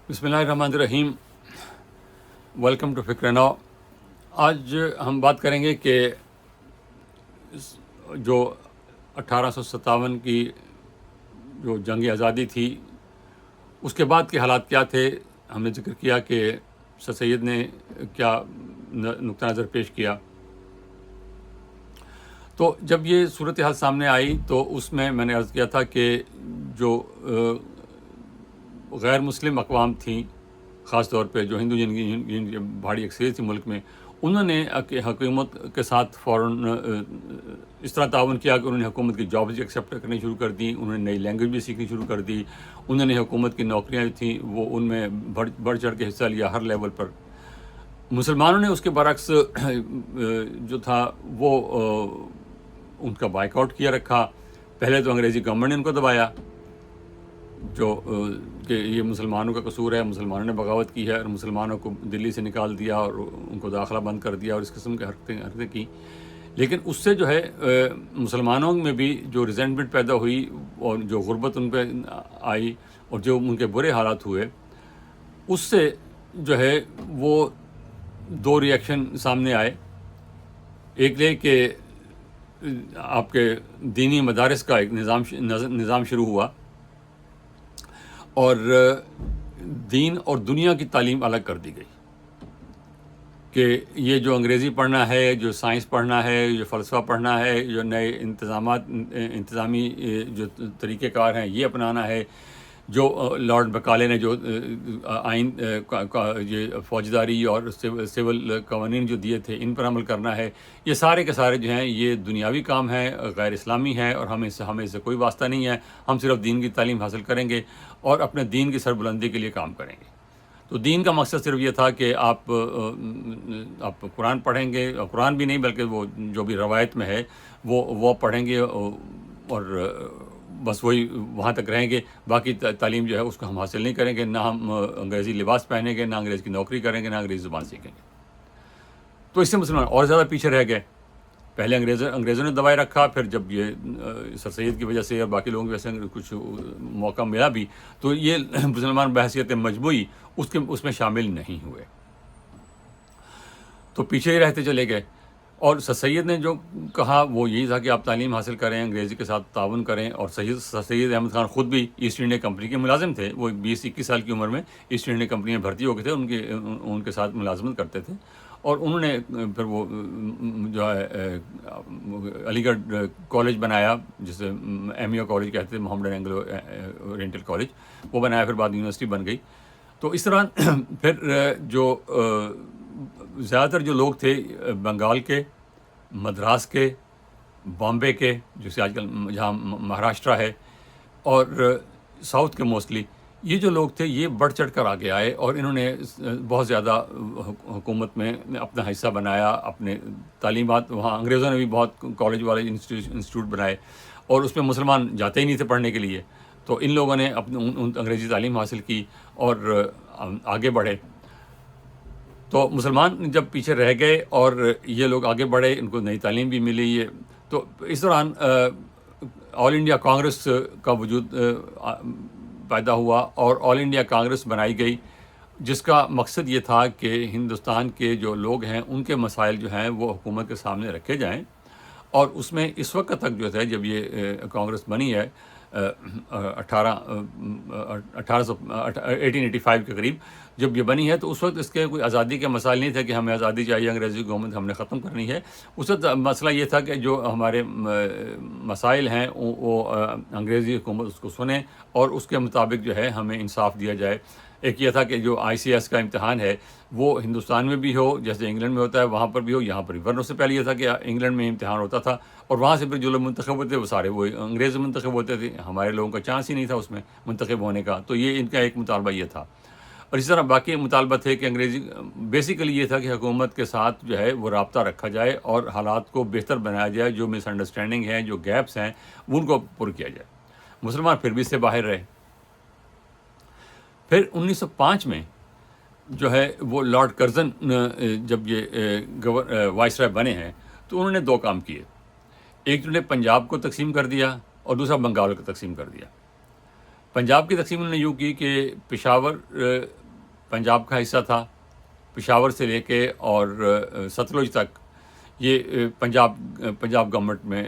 بسم اللہ الرحمن الرحیم. ویلکم ٹو فکر نو. آج ہم بات کریں گے کہ جو 1857 کی جو جنگ آزادی تھی اس کے بعد کے حالات کیا تھے. ہم نے ذکر کیا کہ سر سید نے کیا نقطہ نظر پیش کیا. تو جب یہ صورتحال سامنے آئی تو اس میں نے عرض کیا تھا کہ جو غیر مسلم اقوام تھیں، خاص طور پہ جو ہندو جن کی بھاری اکثریت تھی ملک میں، انہوں نے حکومت کے ساتھ فوراً اس طرح تعاون کیا کہ انہوں نے حکومت کی جابز بھی ایکسیپٹ کرنی شروع کر دی، انہوں نے نئی لینگویج بھی سیکھنی شروع کر دی، انہوں نے حکومت کی نوکریاں تھیں وہ ان میں بڑھ چڑھ کے حصہ لیا ہر لیول پر. مسلمانوں نے اس کے برعکس جو تھا وہ ان کا بائیک آؤٹ کیا رکھا. پہلے تو انگریزی گورنمنٹ نے ان کو دبایا جو کہ یہ مسلمانوں کا قصور ہے، مسلمانوں نے بغاوت کی ہے اور مسلمانوں کو دلی سے نکال دیا اور ان کو داخلہ بند کر دیا اور اس قسم کی حرکتیں کی. لیکن اس سے جو ہے مسلمانوں میں بھی جو ریزنٹمنٹ پیدا ہوئی اور جو غربت ان پہ آئی اور جو ان کے برے حالات ہوئے، اس سے جو ہے وہ دو ریئیکشن سامنے آئے. ایک یہ کہ آپ کے دینی مدارس کا ایک نظام شروع ہوا اور دین اور دنیا کی تعلیم الگ کر دی گئی کہ یہ جو انگریزی پڑھنا ہے، جو سائنس پڑھنا ہے، جو فلسفہ پڑھنا ہے، جو نئے انتظامی جو طریقہ کار ہیں یہ اپنانا ہے، جو لارڈ مکالے نے جو آئین یہ فوجداری اور سول قوانین جو دیے تھے ان پر عمل کرنا ہے. یہ سارے کے سارے جو ہیں یہ دنیاوی کام ہیں، غیر اسلامی ہیں اور ہمیں اس سے کوئی واسطہ نہیں ہے. ہم صرف دین کی تعلیم حاصل کریں گے اور اپنے دین کی سربلندی کے لیے کام کریں گے. تو دین کا مقصد صرف یہ تھا کہ آپ قرآن پڑھیں گے، قرآن بھی نہیں بلکہ وہ جو بھی روایت میں ہے وہ پڑھیں گے اور بس وہی وہاں تک رہیں گے. باقی تعلیم جو ہے اس کو ہم حاصل نہیں کریں گے، نہ ہم انگریزی لباس پہنیں گے، نہ انگریز کی نوکری کریں گے، نہ انگریزی زبان سیکھیں گے. تو اس سے مسلمان اور زیادہ پیچھے رہ گئے. پہلے انگریزوں نے دبائے رکھا، پھر جب یہ سر سید کی وجہ سے اور باقی لوگوں کی وجہ سے کچھ موقع ملا بھی تو یہ مسلمان بحیثیت مجموعی اس میں شامل نہیں ہوئے، تو پیچھے ہی رہتے چلے گئے. اور سر سید نے جو کہا وہ یہی تھا کہ آپ تعلیم حاصل کریں، انگریزی کے ساتھ تعاون کریں. اور سر سید احمد خان خود بھی ایسٹ انڈیا کمپنی کے ملازم تھے. وہ 20-21 سال کی عمر میں ایسٹ انڈیا کمپنی میں بھرتی ہو گئے تھے، ان کے ساتھ ملازمت کرتے تھے. اور انہوں نے پھر وہ جو ہے علی گڑھ کالج بنایا جسے MAO کالج کہتے تھے، محمد اینگلو اورینٹل کالج، وہ بنایا. پھر بعد یونیورسٹی بن گئی. تو اس طرح پھر جو زیادہ تر جو لوگ تھے بنگال کے، مدراس کے، بامبے کے جسے آج کل جہاں مہاراشٹرا ہے، اور ساؤتھ کے موسٹلی یہ جو لوگ تھے یہ بڑھ چڑھ کر آگے آئے اور انہوں نے بہت زیادہ حکومت میں اپنا حصہ بنایا. اپنے تعلیمات وہاں انگریزوں نے بھی بہت کالج والے انسٹیٹیوٹ بنائے اور اس میں مسلمان جاتے ہی نہیں تھے پڑھنے کے لیے. تو ان لوگوں نے انگریزی تعلیم حاصل کی اور آگے بڑھے. تو مسلمان جب پیچھے رہ گئے اور یہ لوگ آگے بڑھے، ان کو نئی تعلیم بھی ملی. تو اس دوران آل انڈیا کانگریس کا وجود پیدا ہوا اور آل انڈیا کانگریس بنائی گئی، جس کا مقصد یہ تھا کہ ہندوستان کے جو لوگ ہیں ان کے مسائل جو ہیں وہ حکومت کے سامنے رکھے جائیں. اور اس میں اس وقت تک جو ہے جب یہ کانگریس بنی ہے 1885 کے قریب جب یہ بنی ہے، تو اس وقت اس کے کوئی آزادی کے مسائل نہیں تھے کہ ہمیں آزادی چاہیے، انگریزی حکومت ہم نے ختم کرنی ہے. اس وقت مسئلہ یہ تھا کہ جو ہمارے مسائل ہیں وہ انگریزی حکومت اس کو سنیں اور اس کے مطابق جو ہے ہمیں انصاف دیا جائے. ایک یہ تھا کہ جو ICS کا امتحان ہے وہ ہندوستان میں بھی ہو جیسے انگلینڈ میں ہوتا ہے، وہاں پر بھی ہو، یہاں پر بھی. ورنہ اس سے پہلے یہ تھا کہ انگلینڈ میں امتحان ہوتا تھا اور وہاں سے پھر جو لوگ منتخب ہوتے وہ سارے وہ انگریز منتخب ہوتے تھے. ہمارے لوگوں کا چانس ہی نہیں تھا اس میں منتخب ہونے کا. تو یہ ان کا ایک مطالبہ یہ تھا. اور اسی طرح باقی مطالبہ تھے کہ انگریزی بیسیکلی یہ تھا کہ حکومت کے ساتھ جو ہے وہ رابطہ رکھا جائے اور حالات کو بہتر بنایا جائے. جو مس انڈرسٹینڈنگ ہیں، جو گیپس ہیں ان کو پر کیا جائے. مسلمان پھر بھی اس سے باہر رہے. پھر 1905 میں جو ہے وہ لارڈ کرزن جب یہ وائس رائے بنے ہیں تو انہوں نے دو کام کیے. ایک تو نے پنجاب کو تقسیم کر دیا اور دوسرا بنگال کو تقسیم کر دیا. پنجاب کی تقسیم انہوں نے یوں کی کہ پشاور پنجاب کا حصہ تھا، پشاور سے لے کے اور ستلج تک یہ پنجاب گورنمنٹ میں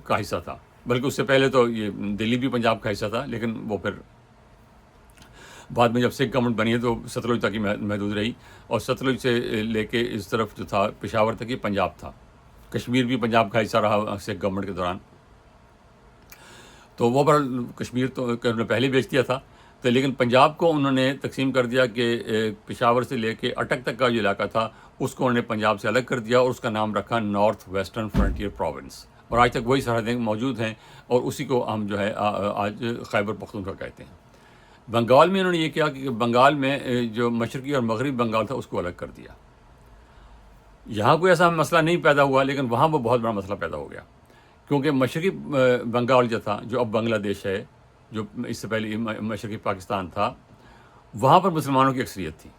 کا حصہ تھا، بلکہ اس سے پہلے تو یہ دلی بھی پنجاب کا حصہ تھا، لیکن وہ پھر بعد میں جب سکھ گورنمنٹ بنی ہے تو ستلج تک ہی محدود رہی، اور ستلج سے لے کے اس طرف جو تھا پشاور تک یہ پنجاب تھا۔ کشمیر بھی پنجاب کا حصہ رہا سکھ گورنمنٹ کے دوران، تو وہ پر کشمیر تو انہوں نے پہلے بیچ دیا تھا، تو لیکن پنجاب کو انہوں نے تقسیم کر دیا کہ پشاور سے لے کے اٹک تک کا جو علاقہ تھا اس کو انہوں نے پنجاب سے الگ کر دیا اور اس کا نام رکھا نارتھ ویسٹرن فرنٹیئر پروونس، اور آج تک وہی سرحدیں موجود ہیں، اور اسی کو ہم جو ہے آج خیبر پختونخوا کہتے ہیں۔ بنگال میں انہوں نے یہ کیا کہ بنگال میں جو مشرقی اور مغربی بنگال تھا اس کو الگ کر دیا۔ یہاں کوئی ایسا مسئلہ نہیں پیدا ہوا، لیکن وہاں وہ بہت بڑا مسئلہ پیدا ہو گیا، کیونکہ مشرقی بنگال جو تھا، جو اب بنگلہ دیش ہے، جو اس سے پہلے مشرقی پاکستان تھا، وہاں پر مسلمانوں کی اکثریت تھی،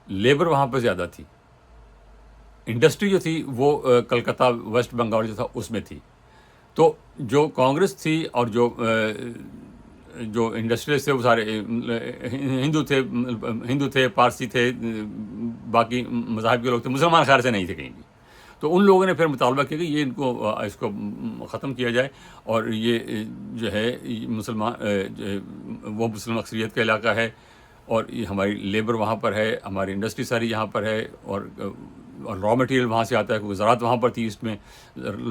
لیبر وہاں پر زیادہ تھی، انڈسٹری جو تھی وہ کلکتہ ویسٹ بنگال جو تھا اس میں تھی، تو جو کانگریس تھی اور جو انڈسٹریلسٹ تھے وہ سارے ہندو تھے، پارسی تھے، باقی مذاہب کے لوگ تھے، مسلمان خیر سے نہیں تھے کہیں بھی، تو ان لوگوں نے پھر مطالبہ کیا کہ یہ اس کو ختم کیا جائے، اور یہ جو ہے مسلمان وہ مسلم اکثریت کا علاقہ ہے، اور یہ ہماری لیبر وہاں پر ہے، ہماری انڈسٹری ساری یہاں پر ہے، اور را مٹیریل وہاں سے آتا ہے، کیونکہ زراعت وہاں پر تھی، اس میں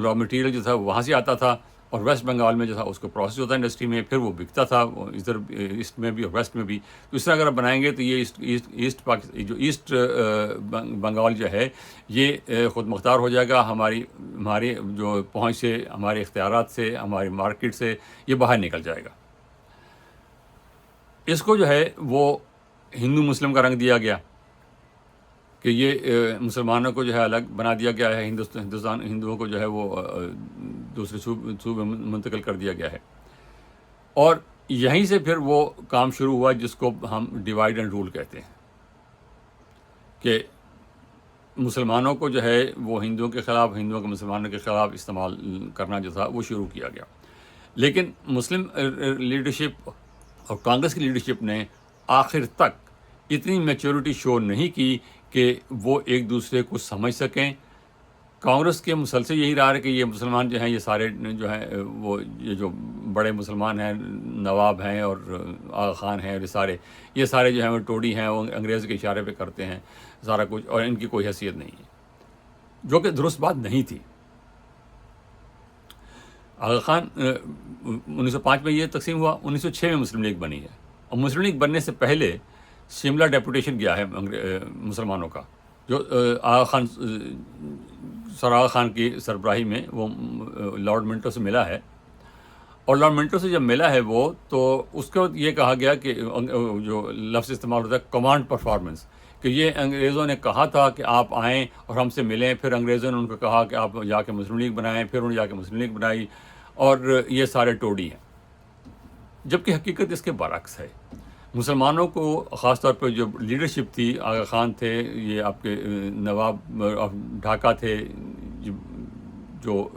را مٹیریل جو تھا وہاں سے آتا تھا، اور ویسٹ بنگال میں جو تھا اس کو پروسیس ہوتا ہے انڈسٹری میں، پھر وہ بکتا تھا ادھر ایسٹ میں بھی اور ویسٹ میں بھی، تو اس طرح اگر آپ بنائیں گے تو یہ ایسٹ بنگال جو ہے یہ خود مختار ہو جائے گا، ہماری جو پہنچ سے، ہمارے اختیارات سے، ہماری مارکیٹ سے یہ باہر نکل جائے گا۔ اس کو جو ہے وہ ہندو مسلم کا رنگ دیا گیا کہ یہ مسلمانوں کو جو ہے الگ بنا دیا گیا ہے، ہندوؤں کو جو ہے وہ دوسرے صوبے میں منتقل کر دیا گیا ہے، اور یہیں سے پھر وہ کام شروع ہوا جس کو ہم ڈیوائڈ اینڈ رول کہتے ہیں، کہ مسلمانوں کو جو ہے وہ ہندوؤں کے خلاف، ہندوؤں کو مسلمانوں کے خلاف استعمال کرنا جو تھا وہ شروع کیا گیا، لیکن مسلم لیڈرشپ اور کانگریس کی لیڈرشپ نے آخر تک اتنی میچورٹی شو نہیں کی کہ وہ ایک دوسرے کو سمجھ سکیں۔ کانگریس کے مسلسل یہی رہا ہے کہ یہ مسلمان جو ہیں یہ سارے جو ہیں وہ یہ جو بڑے مسلمان ہیں، نواب ہیں اور آغا خان ہیں، یہ سارے جو ہیں وہ ٹوڑی ہیں، وہ انگریز کے اشارے پہ کرتے ہیں سارا کچھ، اور ان کی کوئی حیثیت نہیں ہے، جو کہ درست بات نہیں تھی۔ آغا خان 1905 میں یہ تقسیم ہوا، 1906 میں مسلم لیگ بنی ہے، اور مسلم لیگ بننے سے پہلے شملہ ڈیپوٹیشن گیا ہے مسلمانوں کا، جو سر آغا خان کی سربراہی میں وہ لارڈ منٹو سے ملا ہے، اور لارڈ منٹو سے جب ملا ہے وہ تو اس کو یہ کہا گیا کہ جو لفظ استعمال ہوتا ہے کمانڈ پرفارمنس، کہ یہ انگریزوں نے کہا تھا کہ آپ آئیں اور ہم سے ملیں، پھر انگریزوں نے ان کو کہا کہ آپ جا کے مسلم لیگ بنائیں، پھر انہوں نے جا کے مسلم لیگ بنائی، اور یہ سارے ٹوڑی ہیں، جبکہ حقیقت اس کے برعکس ہے۔ مسلمانوں کو خاص طور پہ جو لیڈرشپ تھی، آغا خان تھے، یہ آپ کے نواب ڈھاکہ تھے، جو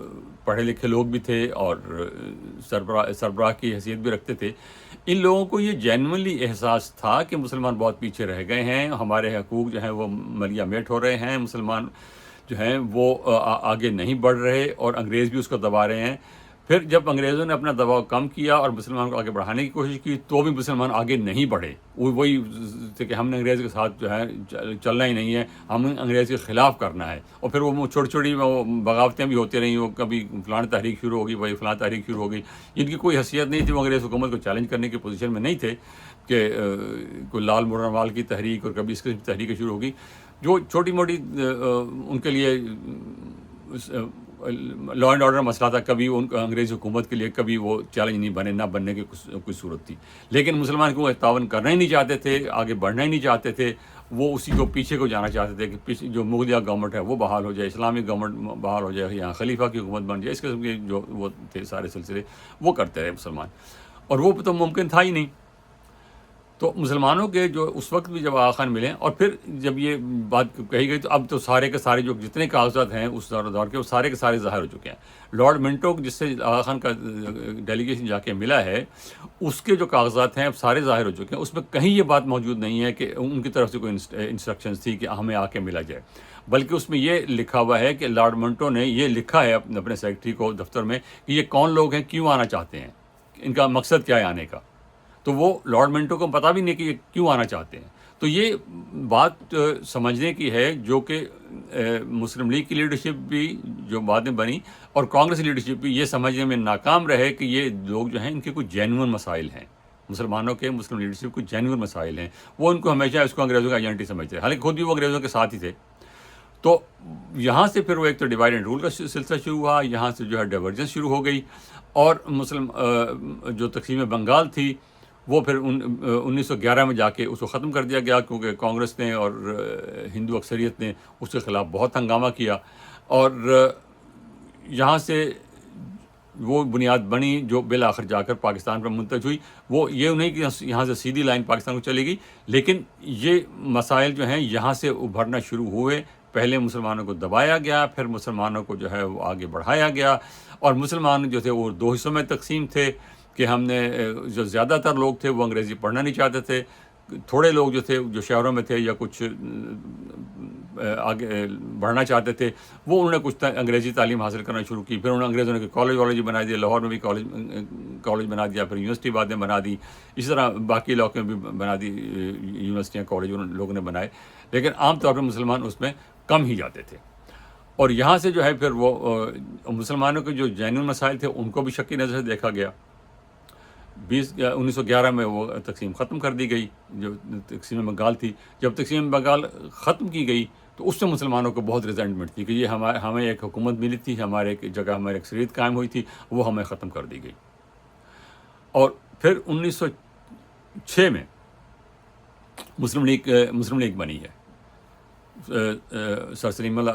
پڑھے لکھے لوگ بھی تھے اور سربراہ کی حیثیت بھی رکھتے تھے، ان لوگوں کو یہ جینوئنلی احساس تھا کہ مسلمان بہت پیچھے رہ گئے ہیں، ہمارے حقوق جو ہیں وہ ملیا میٹ ہو رہے ہیں، مسلمان جو ہیں وہ آگے نہیں بڑھ رہے، اور انگریز بھی اس کو دبا رہے ہیں۔ پھر جب انگریزوں نے اپنا دباؤ کم کیا اور مسلمان کو آگے بڑھانے کی کوشش کی تو بھی مسلمان آگے نہیں بڑھے، وہی کہ ہم نے انگریز کے ساتھ جو ہے چلنا ہی نہیں ہے، ہم انگریز کے خلاف کرنا ہے، اور پھر وہ چھوٹی چھوٹی بغاوتیں بھی ہوتی رہیں، وہ کبھی فلاں تحریک شروع ہوگی، وہی فلاں تحریک شروع ہوگی، جن کی کوئی حیثیت نہیں تھی، وہ انگریز حکومت کو چیلنج کرنے کی پوزیشن میں نہیں تھے، کہ کوئی لال مرنوال کی تحریک اور کبھی اس قسم کی تحریکیں شروع ہوگی، جو چھوٹی موٹی ان کے لیے لا اینڈ آرڈر مسئلہ تھا، کبھی ان کو انگریز حکومت کے لیے کبھی وہ چیلنج نہیں بنے، نہ بننے کی کوئی صورت تھی، لیکن مسلمان کو تعاون کرنا ہی نہیں چاہتے تھے، آگے بڑھنا ہی نہیں چاہتے تھے، وہ اسی کو پیچھے کو جانا چاہتے تھے کہ پیچھے جو مغلیہ گورنمنٹ ہے وہ بحال ہو جائے، اسلامی گورنمنٹ بحال ہو جائے، یہاں خلیفہ کی حکومت بن جائے، اس قسم کے جو وہ تھے سارے سلسلے وہ کرتے رہے مسلمان، اور وہ تو ممکن تھا ہی نہیں۔ تو مسلمانوں کے جو اس وقت بھی جب آغا خان ملے اور پھر جب یہ بات کہی گئی تو اب تو سارے کے سارے جو جتنے کاغذات ہیں اس دور کے وہ سارے کے سارے ظاہر ہو چکے ہیں. لارڈ منٹو جس سے آغا خان کا ڈیلیگیشن جا کے ملا ہے اس کے جو کاغذات ہیں اب سارے ظاہر ہو چکے ہیں. اس میں کہیں یہ بات موجود نہیں ہے کہ ان کی طرف سے کوئی انسٹرکشنز تھی کہ ہمیں آ کے ملا جائے، بلکہ اس میں یہ لکھا ہوا ہے کہ لارڈ منٹو نے یہ لکھا ہے اپنے سیکرٹری کو دفتر میں کہ یہ کون لوگ ہیں، کیوں آنا چاہتے ہیں، ان کا مقصد کیا ہے آنے کا. تو وہ لارڈ منٹو کو پتہ بھی نہیں کہ یہ کیوں آنا چاہتے ہیں. تو یہ بات سمجھنے کی ہے جو کہ مسلم لیگ کی لیڈرشپ بھی جو بعد میں بنی اور کانگریس لیڈرشپ بھی یہ سمجھنے میں ناکام رہے کہ یہ لوگ جو ہیں ان کے کچھ جینون مسائل ہیں، مسلمانوں کے مسلم لیڈرشپ کچھ جینون مسائل ہیں. وہ ان کو ہمیشہ اس کو انگریزوں کا ایجنٹی سمجھتے ہیں، حالانکہ خود بھی وہ انگریزوں کے ساتھ ہی تھے. تو یہاں سے پھر وہ ایک تو ڈیوائڈ اینڈ رول کا سلسلہ شروع ہوا، یہاں سے جو ہے ڈائیورجنس شروع ہو گئی اور مسلم جو تقسیم بنگال تھی وہ پھر 1911 میں جا کے اس کو ختم کر دیا گیا، کیونکہ کانگریس نے اور ہندو اکثریت نے اس کے خلاف بہت ہنگامہ کیا اور یہاں سے وہ بنیاد بنی جو بالآخر جا کر پاکستان پر منتج ہوئی. وہ یہ نہیں کہ یہاں سے سیدھی لائن پاکستان کو چلے گی، لیکن یہ مسائل جو ہیں یہاں سے ابھرنا شروع ہوئے. پہلے مسلمانوں کو دبایا گیا، پھر مسلمانوں کو جو ہے وہ آگے بڑھایا گیا اور مسلمان جو تھے وہ دو حصوں میں تقسیم تھے کہ ہم نے جو زیادہ تر لوگ تھے وہ انگریزی پڑھنا نہیں چاہتے تھے، تھوڑے لوگ جو تھے جو شہروں میں تھے یا کچھ آگے بڑھنا چاہتے تھے وہ انہوں نے کچھ انگریزی تعلیم حاصل کرنا شروع کی. پھر انہوں نے انگریزوں نے کالج بنا دیا، لاہور میں بھی کالج بنا دیا، پھر یونیورسٹی بعد میں بنا دی، اسی طرح باقی علاقوں میں بھی بنا دی یونیورسٹیاں کالج ان لوگوں نے بنائے. لیکن عام طور پر مسلمان اس میں کم ہی جاتے تھے. اور یہاں سے جو ہے پھر وہ مسلمانوں کے جو جینون مسائل تھے ان کو بھی شکی نظر سے دیکھا گیا. 1911 میں وہ تقسیم ختم کر دی گئی جو تقسیم بنگال تھی. جب تقسیم بنگال ختم کی گئی تو اس سے مسلمانوں کو بہت ریزنٹمنٹ تھی کہ یہ ہمیں ایک حکومت ملی تھی، ہمارے ایک جگہ ہماری اکثریت قائم ہوئی تھی، وہ ہمیں ختم کر دی گئی. اور پھر 1906 میں مسلم لیگ بنی ہے. سر سلیم اللہ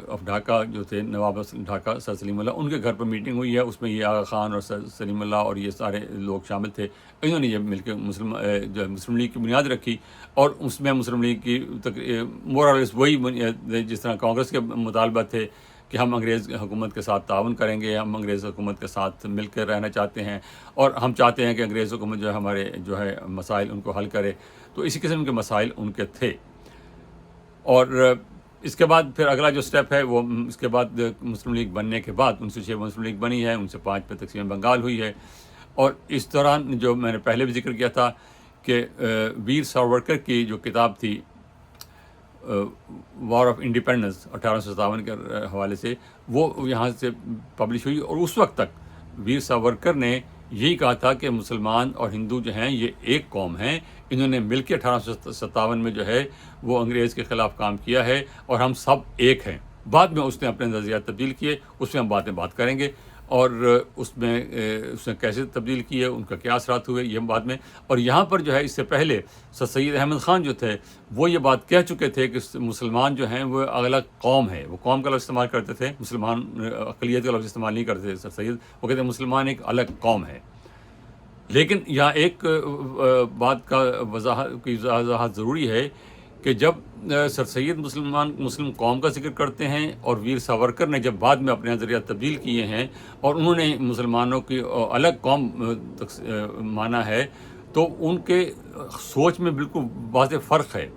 آف ڈھاکہ جو تھے، نواب ڈھاکہ سر سلیم اللہ، ان کے گھر پر میٹنگ ہوئی ہے. اس میں یہ آغا خان اور سر سلیم اللہ اور یہ سارے لوگ شامل تھے. انہوں نے یہ مل کے مسلم لیگ کی بنیاد رکھی اور اس میں مسلم لیگ کی مورالس وہی جس طرح کانگریس کے مطالبہ تھے کہ ہم انگریز حکومت کے ساتھ تعاون کریں گے، ہم انگریز حکومت کے ساتھ مل کر رہنا چاہتے ہیں اور ہم چاہتے ہیں کہ انگریز حکومت جو ہے ہمارے جو ہے مسائل ان کو حل کرے. تو اسی قسم کے مسائل ان کے تھے. اور اس کے بعد پھر اگلا جو سٹیپ ہے وہ اس کے بعد مسلم لیگ بننے کے بعد 1906 مسلم لیگ بنی ہے، 1905 پہ تقسیم بنگال ہوئی ہے. اور اس دوران جو میں نے پہلے بھی ذکر کیا تھا کہ ویر ساورکر کی جو کتاب تھی وار آف انڈیپینڈنس 1857 کے حوالے سے، وہ یہاں سے پبلش ہوئی. اور اس وقت تک ویر ساورکر نے یہی کہا تھا کہ مسلمان اور ہندو جو ہیں یہ ایک قوم ہیں، انہوں نے مل کے 1857 میں جو ہے وہ انگریز کے خلاف کام کیا ہے اور ہم سب ایک ہیں. بعد میں اس نے اپنے نظریات تبدیل کیے، اس میں ہم بات کریں گے اور اس نے کیسے تبدیل کیے، ان کا کیا اثرات ہوئے یہ بعد میں. اور یہاں پر جو ہے اس سے پہلے سر سید احمد خان جو تھے وہ یہ بات کہہ چکے تھے کہ مسلمان جو ہیں وہ الگ قوم ہے. وہ قوم کا لفظ استعمال کرتے تھے، مسلمان اقلیت کا لفظ استعمال نہیں کرتے تھے سر سید. وہ کہتے ہیں مسلمان ایک الگ قوم ہے. لیکن یہاں ایک بات کا وضاحت ضروری ہے کہ جب سر سید مسلم قوم کا ذکر کرتے ہیں اور ویر ساورکر نے جب بعد میں اپنے نظریات تبدیل کیے ہیں اور انہوں نے مسلمانوں کی الگ قوم مانا ہے، تو ان کے سوچ میں بالکل واضح فرق ہے.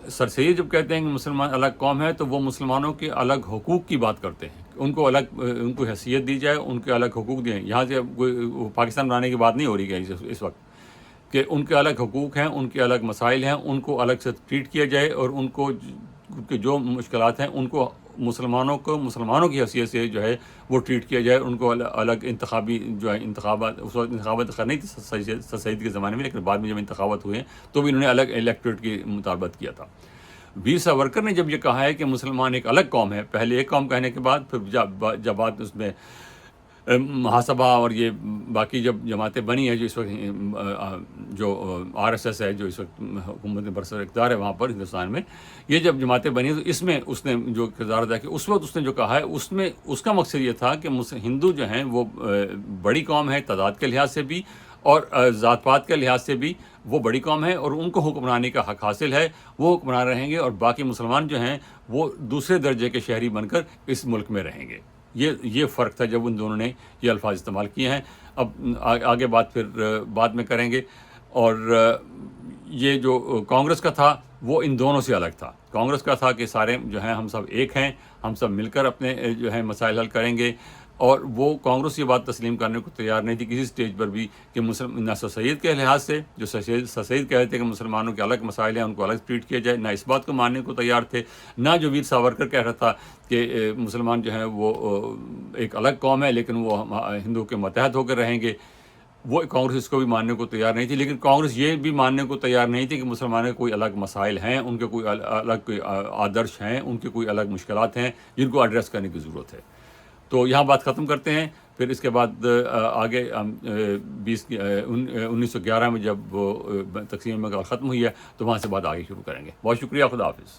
سر سید جب کہتے ہیں کہ مسلمان الگ قوم ہے تو وہ مسلمانوں کے الگ حقوق کی بات کرتے ہیں، ان کو حیثیت دی جائے، ان کے الگ حقوق دیں. یہاں سے پاکستان بنانے کی بات نہیں ہو رہی ہے اس وقت کہ ان کے الگ حقوق ہیں، ان کے الگ مسائل ہیں، ان کو الگ سے ٹریٹ کیا جائے اور ان کو جو مشکلات ہیں ان کو مسلمانوں کی حیثیت سے جو ہے وہ ٹریٹ کیا جائے. ان کو الگ انتخابی جو ہے انتخابات، اس وقت انتخابات نہیں تھے سر سید کے زمانے میں، لیکن بعد میں جب انتخابات ہوئے تو بھی انہوں نے الگ الیکٹوریٹ کی مطالبت کیا تھا. ویر ساورکر نے جب یہ کہا ہے کہ مسلمان ایک الگ قوم ہے، پہلے ایک قوم کہنے کے بعد پھر جب بات اس میں محاسبہ اور یہ باقی جب جماعتیں بنی ہیں جو اس وقت جو RSS ہے جو اس وقت حکومت برسر اقتدار ہے وہاں پر ہندوستان میں، یہ جب جماعتیں بنی تو اس میں اس نے جو کردار ادا کیا اس وقت اس نے جو کہا ہے اس میں اس کا مقصد یہ تھا کہ ہندو جو ہیں وہ بڑی قوم ہے تعداد کے لحاظ سے بھی اور ذات پات کے لحاظ سے بھی وہ بڑی قوم ہے اور ان کو حکمرانی کا حق حاصل ہے، وہ حکمران رہیں گے، اور باقی مسلمان جو ہیں وہ دوسرے درجے کے شہری بن کر اس ملک میں رہیں گے۔ یہ فرق تھا جب ان دونوں نے یہ الفاظ استعمال کیے ہیں۔ اب آگے بات پھر بعد میں کریں گے۔ اور یہ جو کانگریس کا تھا وہ ان دونوں سے الگ تھا۔ کانگریس کا تھا کہ سارے جو ہیں ہم سب ایک ہیں، ہم سب مل کر اپنے جو ہیں مسائل حل کریں گے، اور وہ کانگریس یہ بات تسلیم کرنے کو تیار نہیں تھی کسی سٹیج پر بھی کہ نہ سر سید کے لحاظ سے، جو سر سید کہتے تھے کہ مسلمانوں کے الگ مسائل ہیں ان کو الگ ٹریٹ کیا جائے، نہ اس بات کو ماننے کو تیار تھے، نہ جو ویر ساورکر کہہ رہا تھا کہ مسلمان جو ہیں وہ ایک الگ قوم ہے لیکن وہ ہندوؤں کے متحد ہو کر رہیں گے، وہ کانگریس اس کو بھی ماننے کو تیار نہیں تھی۔ لیکن کانگریس یہ بھی ماننے کو تیار نہیں تھی کہ مسلمانوں کے کوئی الگ مسائل ہیں، ان کے کوئی الگ کوئی آدرش ہیں، ان کے کوئی الگ مشکلات ہیں جن کو ایڈریس کرنے کی ضرورت ہے۔ تو یہاں بات ختم کرتے ہیں، پھر اس کے بعد آگے 1911 میں جب وہ تقسیم بنگال ختم ہوئی ہے تو وہاں سے بات آگے شروع کریں گے۔ بہت شکریہ، خدا حافظ۔